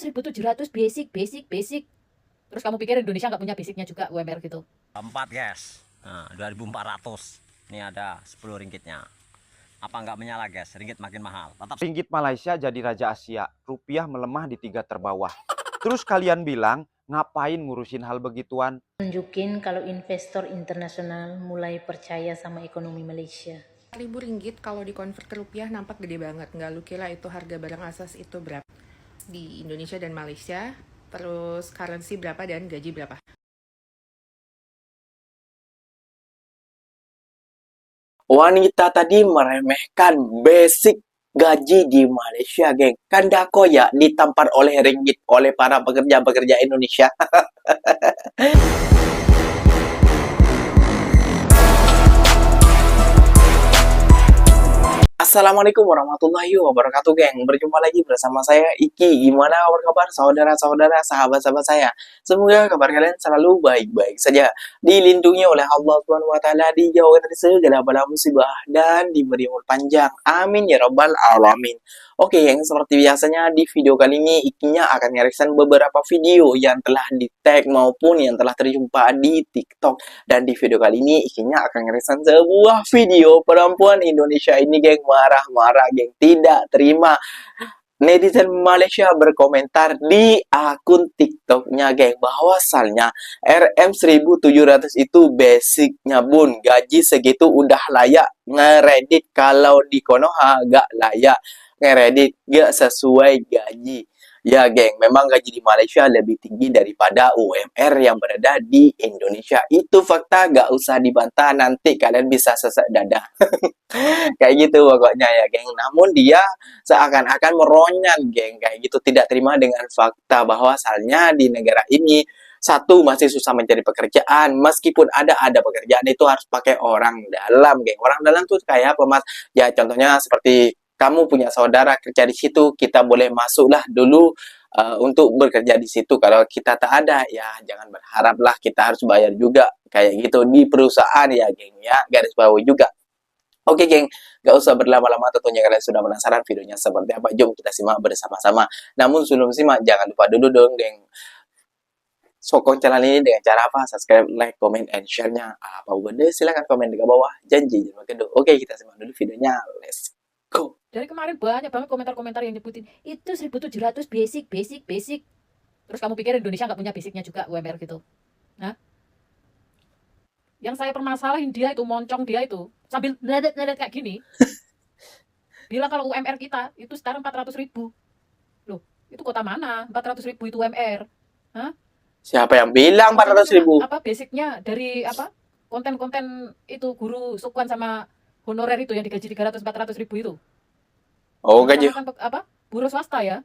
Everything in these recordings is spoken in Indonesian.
1.700 basic. Terus kamu pikir Indonesia nggak punya basicnya juga UMR gitu? 4 guys, nah 2.400. Ini ada 10 ringgitnya. Apa nggak menyala guys, ringgit makin mahal. Tetap Ringgit Malaysia jadi raja Asia, rupiah melemah di 3 terbawah. Terus kalian bilang, ngapain ngurusin hal begituan? Nunjukin kalau investor internasional mulai percaya sama ekonomi Malaysia. Rp4.000 kalau dikonvert ke rupiah nampak gede banget. Nggak lu kira itu harga barang asas itu berapa di Indonesia dan Malaysia, terus currency berapa dan gaji berapa. Wanita tadi meremehkan basic gaji di Malaysia, geng. Kan dako ya ditampar oleh ringgit oleh para pekerja-pekerja Indonesia. Assalamualaikum warahmatullahi wabarakatuh, geng. Berjumpa lagi bersama saya, Iki. Gimana kabar saudara-saudara, sahabat-sahabat saya? Semoga kabar kalian selalu baik-baik saja. Dilindungi oleh Allah Subhanahu wa Ta'ala, dijauhkan dari segala bala musibah, dan diberi umur panjang. Amin ya Rabbal Alamin. Oke, yang seperti biasanya di video kali ini, Ikinya akan ngereaction beberapa video yang telah di-tag maupun yang telah terjumpa di TikTok. Dan di video kali ini, Ikinya akan ngereaction sebuah video perempuan Indonesia ini, geng, marah-marah, geng, tidak terima netizen Malaysia berkomentar di akun TikToknya, geng, bahwasannya RM1.700 itu basicnya, bun. Gaji segitu udah layak ngeredit, kalau di Konoha gak layak ngeredit, gak sesuai gaji. Ya, geng, memang gaji di Malaysia lebih tinggi daripada UMR yang berada di Indonesia. Itu fakta, gak usah dibantah, nanti kalian bisa sesek dada. Kayak gitu pokoknya ya, geng. Namun dia seakan-akan meronyan, geng, kayak gitu, tidak terima dengan fakta bahwasalnya di negara ini satu masih susah mencari pekerjaan, meskipun ada pekerjaan itu harus pakai orang dalam, geng. Orang dalam tuh kayak apa, Mas? Ya contohnya seperti kamu punya saudara kerja di situ, kita boleh masuklah dulu untuk bekerja di situ. Kalau kita tak ada, ya jangan berharaplah kita harus bayar juga kayak gitu di perusahaan ya, geng, ya, garis bawah juga. Oke, geng, gak usah berlama-lama, tentunya kalian sudah penasaran videonya seperti apa. Jom kita simak bersama-sama. Namun sebelum simak, jangan lupa dulu dong, geng, sokong channel ini dengan cara apa? Subscribe, like, comment, and share-nya. Apa benda? Silahkan komen di bawah. Janji jangan kedua. Oke, kita simak dulu videonya. Let's go. Dari kemarin banyak banget komentar-komentar yang nyebutin itu 1.700 basic. Terus kamu pikir Indonesia nggak punya basicnya juga UMR gitu? Nah, yang saya permasalahin dia itu, moncong dia itu sambil nedet kayak gini, bilang kalau UMR kita itu sekarang 400.000. Loh, itu kota mana? 400.000 itu UMR? Hah? Siapa yang bilang 400.000? Apa basicnya dari apa? Konten-konten itu guru sukuan sama honorer itu yang digaji 300-400.000 itu. Oh, gaji Apa? Buruh swasta ya?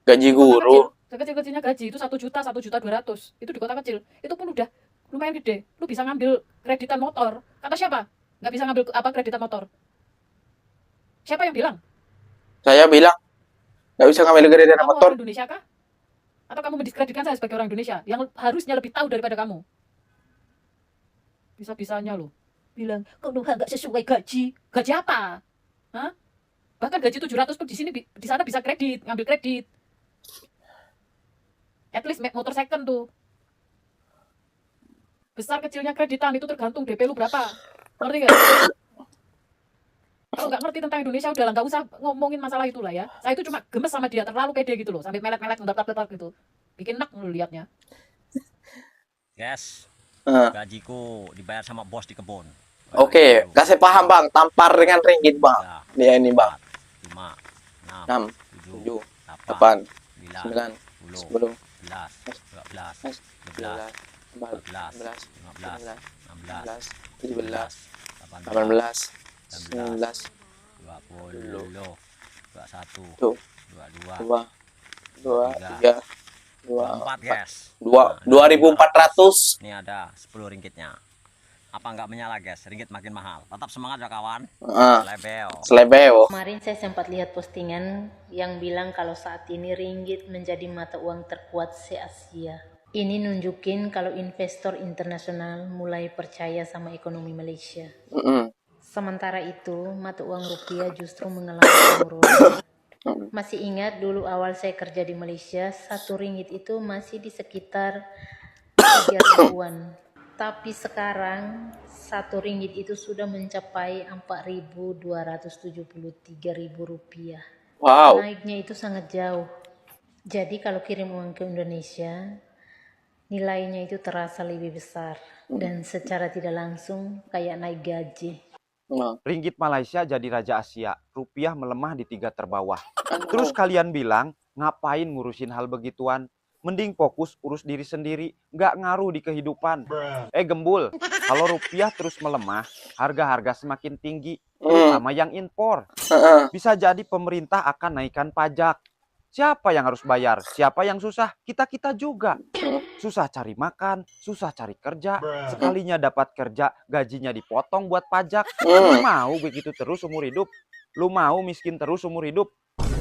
gaji guru. Sekecil-kecilnya gaji itu 1 juta, 1.200.000. Itu di kota kecil. Itu pun udah lumayan gede. Lu bisa ngambil kreditan motor. Kata siapa? Nggak bisa ngambil apa kreditan motor? Siapa yang bilang? Saya bilang nggak bisa ngambil kreditan Kamu motor. orang Indonesia kah? Atau kamu mendiskreditkan saya sebagai orang Indonesia yang harusnya lebih tahu daripada kamu? Bisa-bisanya lo bilang kalau nggak sesuai gaji. Gaji apa? Hah? Bahkan gaji 700 pun di sini di sana bisa kredit, ngambil kredit. At least motor second tuh. Besar kecilnya kreditan itu tergantung DP lu berapa. Ngerti nggak? Kalau nggak ngerti tentang Indonesia udah lah, nggak usah ngomongin masalah itulah ya. Saya itu cuma gemes sama dia, terlalu pede gitu loh, sampai melet-melet ngedak-ngedak gitu. Bikin enak lu liatnya. guys, gajiku dibayar sama bos di kebun. Oke, kasih paham, Bang. Tampar dengan ringgit, Bang. Dia ini, Bang. 5, 6, 7, 8, 9, 10, 11, 12, 13, 14, 15, 16, 17, 18, 18, 19, 20, 21, 22, 23, 24 guys. 2.400. Ini ada 10 ringgitnya. Apa nggak menyala guys, ringgit makin mahal. Tetap semangat ya kawan. Selebeo. Kemarin saya sempat lihat postingan yang bilang kalau saat ini ringgit menjadi mata uang terkuat se-Asia. Ini nunjukin kalau investor internasional mulai percaya sama ekonomi Malaysia. Sementara itu, mata uang rupiah justru mengalami penurunan. Masih ingat dulu awal saya kerja di Malaysia, 1 ringgit itu masih di sekitar 3 ribuan. Tapi sekarang 1 ringgit itu sudah mencapai 4.273 ribu rupiah. Wow. Naiknya itu sangat jauh. Jadi kalau kirim uang ke Indonesia, nilainya itu terasa lebih besar. Dan secara tidak langsung kayak naik gaji. Ringgit Malaysia jadi raja Asia, rupiah melemah di 3 terbawah. Terus kalian bilang, ngapain ngurusin hal begituan? Mending fokus urus diri sendiri, nggak ngaruh di kehidupan. Gembul, kalau rupiah terus melemah, harga-harga semakin tinggi, terutama yang impor. Bisa jadi pemerintah akan naikkan pajak. Siapa yang harus bayar? Siapa yang susah? Kita-kita juga. Susah cari makan, susah cari kerja. Sekalinya dapat kerja, gajinya dipotong buat pajak. Lu mau begitu terus umur hidup? Lu mau miskin terus umur hidup?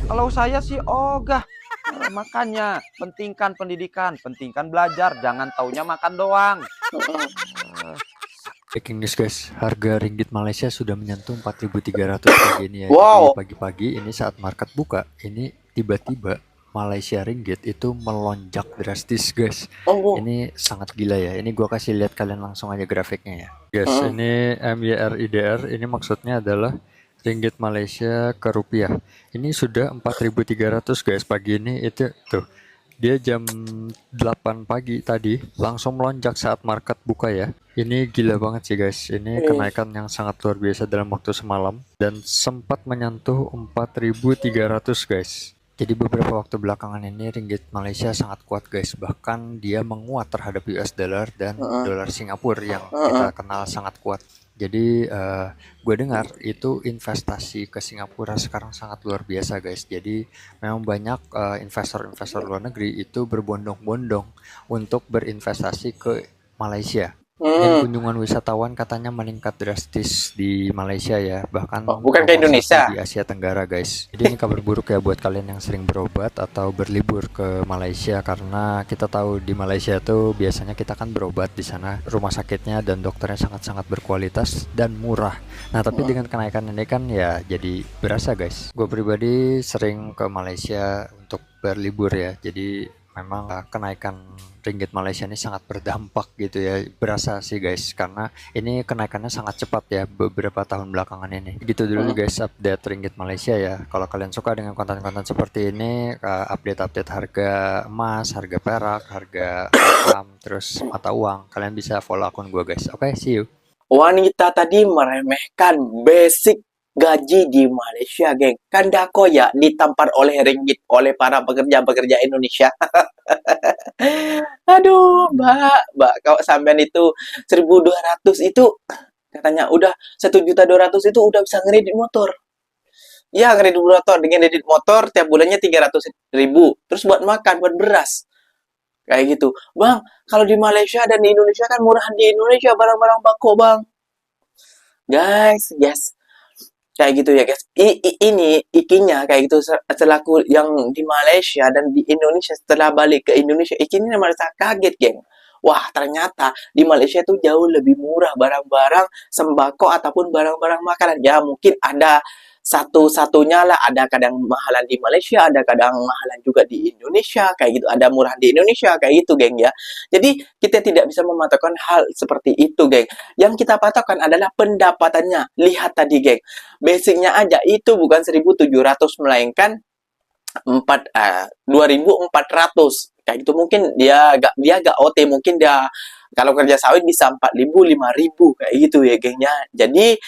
Kalau saya sih ogah. Makanya pentingkan pendidikan, pentingkan belajar, jangan taunya makan doang. Breaking news guys, harga ringgit Malaysia sudah menyentuh 4.300 pagi ini ya. Wow. Jadi pagi-pagi ini saat market buka, ini tiba-tiba Malaysia ringgit itu melonjak drastis guys. Ini sangat gila ya. Ini gua kasih lihat kalian langsung aja grafiknya ya. Guys, ini MYRIDR, ini maksudnya adalah ringgit Malaysia ke rupiah. Ini sudah 4.300 guys pagi ini, itu tuh. Dia jam 8 pagi tadi langsung melonjak saat market buka ya. Ini gila banget sih guys. Ini kenaikan yang sangat luar biasa dalam waktu semalam dan sempat menyentuh 4.300 guys. Jadi beberapa waktu belakangan ini ringgit Malaysia sangat kuat guys. Bahkan dia menguat terhadap US dollar dan dolar Singapura yang kita kenal sangat kuat. Jadi gue dengar itu investasi ke Singapura sekarang sangat luar biasa guys. Jadi memang banyak investor-investor luar negeri itu berbondong-bondong untuk berinvestasi ke Malaysia. Dan kunjungan wisatawan katanya meningkat drastis di Malaysia ya, bahkan bukan ke Indonesia. di Asia Tenggara guys. Jadi ini kabar buruk ya buat kalian yang sering berobat atau berlibur ke Malaysia, karena kita tahu di Malaysia tuh biasanya kita kan berobat di sana, rumah sakitnya dan dokternya sangat-sangat berkualitas dan murah. Nah tapi dengan kenaikan ini kan ya jadi berasa guys. Gue pribadi sering ke Malaysia untuk berlibur ya, jadi memang kenaikan ringgit Malaysia ini sangat berdampak gitu ya, berasa sih guys, karena ini kenaikannya sangat cepat ya beberapa tahun belakangan ini. Gitu dulu guys update ringgit Malaysia ya. Kalau kalian suka dengan konten-konten seperti ini, update-update harga emas, harga perak, harga saham, terus mata uang, kalian bisa follow akun gue guys. Oke, see you. Wanita tadi meremehkan basic gaji di Malaysia, geng. Kan dako ya ditampar oleh ringgit oleh para pekerja-pekerja Indonesia. Aduh, mbak, kalau sampean itu 1.200 itu katanya udah 1.200.000 itu udah bisa ngeredit motor. Ya, ngeredit motor, dengan kredit motor tiap bulannya 300.000. Terus buat makan, buat beras. Kayak gitu. Bang, kalau di Malaysia dan di Indonesia kan murahan di Indonesia barang-barang bako, Bang. Guys, yes. Kayak gitu ya guys. Ini ikinya kayak gitu, selaku yang di Malaysia dan di Indonesia, setelah balik ke Indonesia Iki ini merasa kaget geng. Wah ternyata di Malaysia itu jauh lebih murah barang-barang sembako ataupun barang-barang makanan. Ya mungkin ada satu-satunya lah, ada kadang mahalan di Malaysia, ada kadang mahalan juga di Indonesia, kayak gitu, ada murah di Indonesia, kayak gitu geng ya. Jadi kita tidak bisa mematokkan hal seperti itu geng. Yang kita patokkan adalah pendapatannya. Lihat tadi geng, basicnya aja itu bukan 1.700 melainkan 2.400 kayak gitu. Mungkin dia agak OT, mungkin dia kalau kerja sawit bisa 4.000 5.000 kayak gitu ya gengnya. Jadi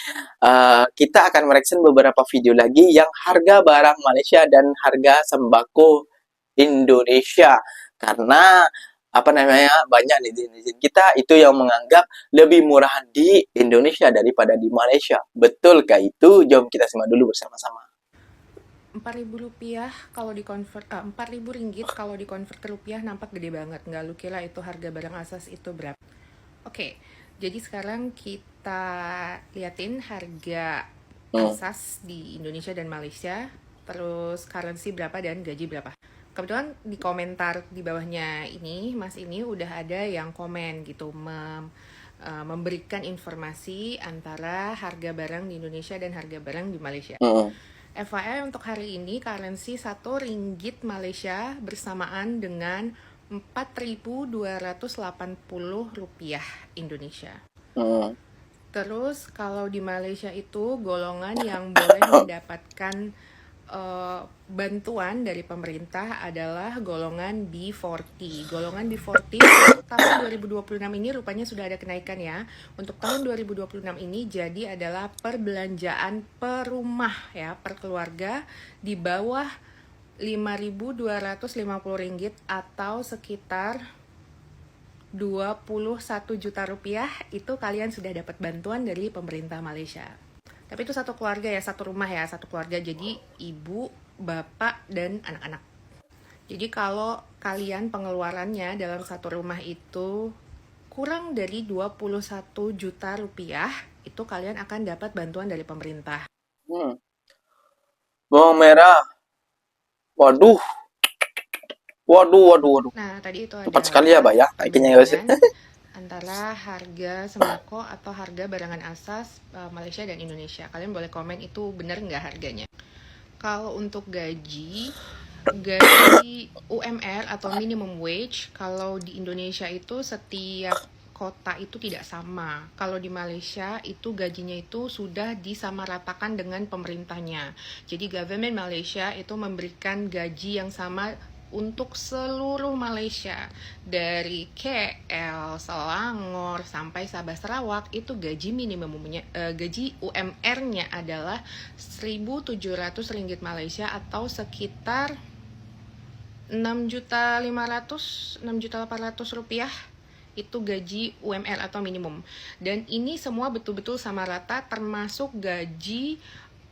kita akan mereaction beberapa video lagi yang harga barang Malaysia dan harga sembako Indonesia, karena apa namanya, banyak netizen kita itu yang menganggap lebih murahan di Indonesia daripada di Malaysia. Betulkah itu? Jom kita simak dulu bersama-sama. 4.000 rupiah kalau dikonvert 4.000 ringgit kalau dikonvert ke rupiah nampak gede banget. Nggak lu kira itu harga barang asas itu berapa. Oke, jadi sekarang kita liatin harga asas di Indonesia dan Malaysia, terus currency berapa dan gaji berapa. Kebetulan di komentar di bawahnya ini, Mas ini udah ada yang komen gitu, memberikan informasi antara harga barang di Indonesia dan harga barang di Malaysia. FYI untuk hari ini currency 1 ringgit Malaysia bersamaan dengan 4.280 rupiah Indonesia. Terus kalau di Malaysia itu golongan yang boleh mendapatkan bantuan dari pemerintah adalah golongan B40. Golongan B40 untuk tahun 2026 ini rupanya sudah ada kenaikan ya. Untuk tahun 2026 ini jadi adalah perbelanjaan per rumah ya, per keluarga di bawah Rp5.250 atau sekitar 21 juta rupiah itu kalian sudah dapat bantuan dari pemerintah Malaysia. Tapi itu satu keluarga ya, satu rumah ya, satu keluarga. Jadi ibu, bapak, dan anak-anak. Jadi kalau kalian pengeluarannya dalam satu rumah itu kurang dari 21 juta rupiah, itu kalian akan dapat bantuan dari pemerintah. Bawang merah. Waduh. Waduh. Nah, tadi itu Tepat sekali ya, Mbak ya. Kayaknya ya, sih. Antara harga sembako atau harga barangan asas Malaysia dan Indonesia. Kalian boleh komen itu benar nggak harganya. Kalau untuk gaji UMR atau minimum wage, kalau di Indonesia itu setiap kota itu tidak sama. Kalau di Malaysia itu gajinya itu sudah disamaratakan dengan pemerintahnya. Jadi government Malaysia itu memberikan gaji yang sama untuk seluruh Malaysia, dari KL, Selangor sampai Sabah Sarawak, itu gaji minimumnya, gaji UMR-nya adalah Rp1.700 Malaysia atau sekitar 6.800 rupiah. Itu gaji UMR atau minimum. Dan ini semua betul-betul sama rata, termasuk gaji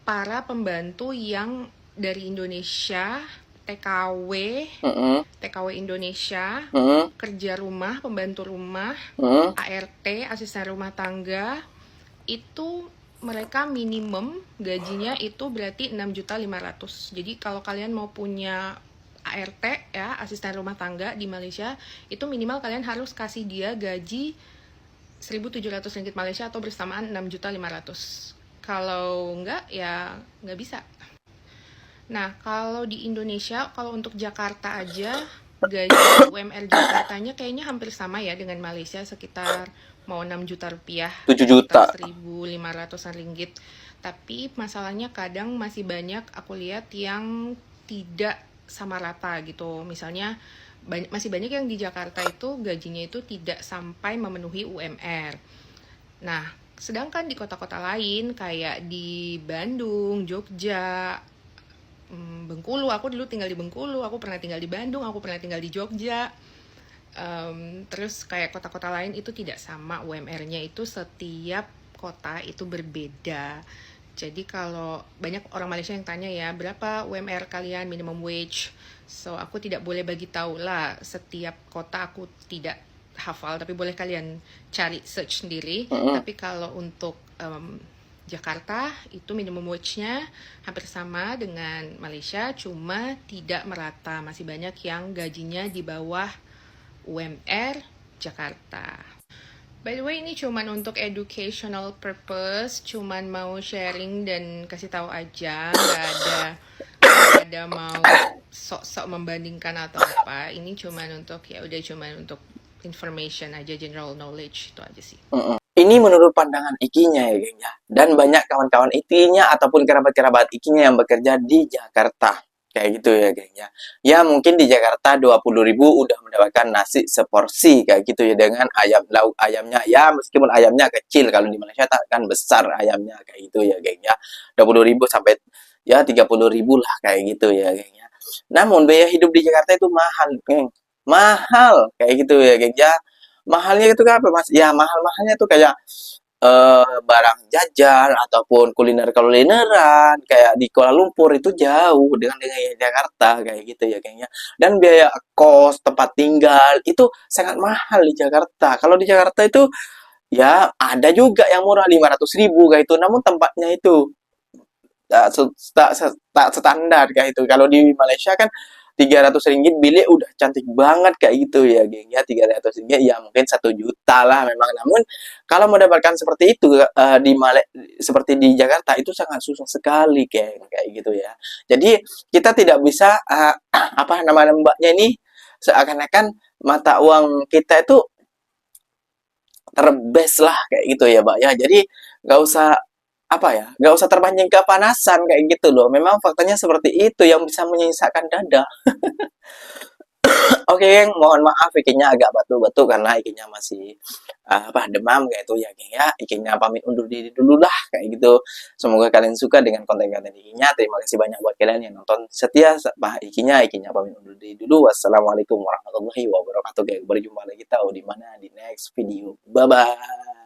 para pembantu yang dari Indonesia, TKW Indonesia, kerja rumah, pembantu rumah, ART, asisten rumah tangga, itu mereka minimum gajinya itu berarti 6.500.000. Jadi kalau kalian mau punya ART ya, asisten rumah tangga di Malaysia, itu minimal kalian harus kasih dia gaji Rp1.700 Malaysia atau bersamaan 6.500.000. Kalau enggak ya nggak bisa. Nah, kalau di Indonesia, kalau untuk Jakarta aja, gaji UMR Jakartanya kayaknya hampir sama ya dengan Malaysia, sekitar mau 6 juta rupiah, 7 juta. 1.500-an ringgit. Tapi masalahnya kadang masih banyak aku lihat yang tidak sama rata gitu. Misalnya masih banyak yang di Jakarta itu gajinya itu tidak sampai memenuhi UMR. Nah, sedangkan di kota-kota lain kayak di Bandung, Jogja, Bengkulu, aku dulu tinggal di Bengkulu, aku pernah tinggal di Bandung, aku pernah tinggal di Jogja. Terus kayak kota-kota lain itu tidak sama UMR-nya, itu setiap kota itu berbeda. Jadi kalau banyak orang Malaysia yang tanya ya, berapa UMR kalian minimum wage? So aku tidak boleh bagi tahu lah, setiap kota aku tidak hafal, tapi boleh kalian cari search sendiri. Tapi kalau untuk Jakarta itu minimum wage-nya hampir sama dengan Malaysia, cuma tidak merata. Masih banyak yang gajinya di bawah UMR Jakarta. By the way, ini cuman untuk educational purpose, cuman mau sharing dan kasih tahu aja, nggak ada mau sok-sok membandingkan atau apa. Ini cuman untuk untuk information aja, general knowledge itu aja sih. Ini menurut pandangan ikinya ya, geng ya. Dan banyak kawan-kawan ikinya ataupun kerabat-kerabat ikinya yang bekerja di Jakarta. Kayak gitu ya, geng ya. Ya mungkin di Jakarta 20.000 udah mendapatkan nasi seporsi kayak gitu ya, dengan lauk ayamnya. Ya meskipun ayamnya kecil, kalau di Malaysia kan besar ayamnya kayak gitu ya, geng ya. 20.000 sampai ya 30.000 lah kayak gitu ya, geng ya. Namun biaya hidup di Jakarta itu mahal, geng. Mahal kayak gitu ya, geng ya. Mahalnya itu apa, Mas? Ya mahal-mahalnya tuh kayak barang jajan ataupun kuliner-kulineran kayak di Kuala Lumpur itu jauh dengan Jakarta kayak gitu ya, kayaknya. Dan biaya kos, tempat tinggal itu sangat mahal di Jakarta. Kalau di Jakarta itu ya ada juga yang murah 500.000 kayak itu, namun tempatnya itu tak standar kayak itu. Kalau di Malaysia kan Rp300 beli udah cantik banget kayak gitu ya geng ya. Rp300 ya mungkin 1 juta lah memang, namun kalau mendapatkan seperti itu seperti di Jakarta itu sangat susah sekali geng kayak gitu ya. Jadi kita tidak bisa apa nama mbaknya ini seakan-akan mata uang kita itu terbest lah kayak gitu ya Mbak ya. Jadi nggak usah apa ya, nggak usah terpancing kepanasan kayak gitu loh. Memang faktanya seperti itu yang bisa menyisakan dada. Oke, geng, mohon maaf Ikinya agak batu-batu karena Ikinya masih apa demam kayak itu ya, geng ya. Ikinya pamit undur diri dulu lah kayak gitu. Semoga kalian suka dengan konten-konten Ikinya. Terima kasih banyak buat kalian yang nonton setia Ikinya. Ikinya pamit undur diri dulu. Wassalamualaikum warahmatullahi wabarakatuh. Geng, berjumpa lagi tahu di mana di next video. Bye bye.